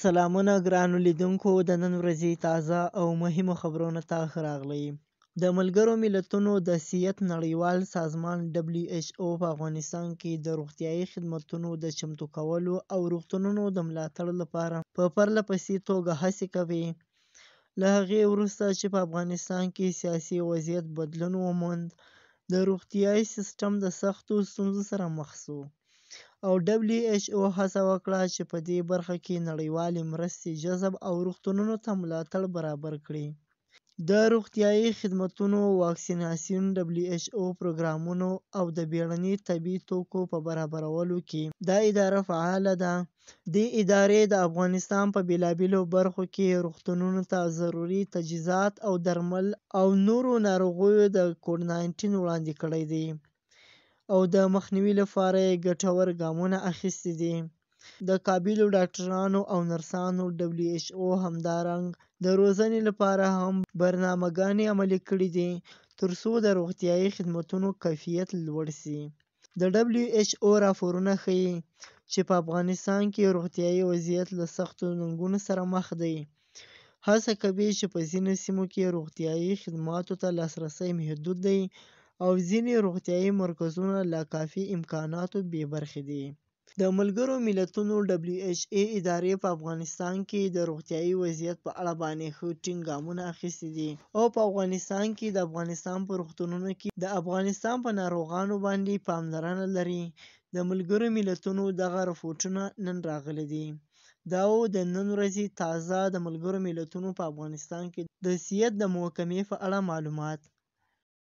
سلامونه ګرانو لیدونکو، د نن ورځې تازه او مهمو خبرونو ته ښه راغلئ. د ملګرو ملتونو د صحت نړیوال سازمان WHO په افغانستان کې د روغتیايي خدمتونو د چمتو کولو او روغتونونو د ملاتړ لپاره په پرله پسې توګه هڅې کوي. له هغې وروسته چې په افغانستان کې سیاسي وضعیت بدلون وموند، د روغتیايي سیستم د سختو ستونزو سره مخ شو، او WHO هڅه وکړه چې په دې برخه کې نړیوالې مرستې جذب او روغتونونو ته ملاتړ برابر کړي. د روغتیايي خدمتونو، واکسیناسیون، WHO پروګرامونو او د بیړني طبي توکو په برابرولو کې دا اداره فعاله ده. دې ادارې د افغانستان په بېلابېلو برخو کې روغتونونو ته ضروري تجهیزات او درمل او نورو ناروغیو د کووډ-19 وړاندې کړی دی، او د مخنیوي لپاره یې ګټور ګامونه اخیستي دي. د قابلو ډاکټرانو او نرسانو WHO همدارنګه د روزنې لپاره هم برنامه‌ګانې عملي کړي دي، ترڅو د روغتیايي خدمتونو کیفیت لوړ شي. د WHO راپورونه ښيي چې په افغانستان کې روغتیايي وضعیت له سختو ننګونو سره مخ دی. هڅه کوي چې په ځینو سیمو کې روغتیايي خدماتو ته لاسرسی محدود دی، او ځینې روغتیايي مرکزونه له کافي امکاناتو بې برخې دي. د ملګرو ملتونو WHO ادارې په افغانستان کې د روغتیايي وضعیت په اړه باندې ښه ټینګ ګامونه اخیستي دي، او په افغانستان کې د افغانستان په روغتونونو کې د افغانستان په ناروغانو باندې پاملرنه لري. د ملګرو ملتونو دغه رپوټونه نن راغلي دي. دا و د نن ورځې تازه د ملګرو ملتونو په افغانستان کې د صحت د محکمې په اړه معلومات.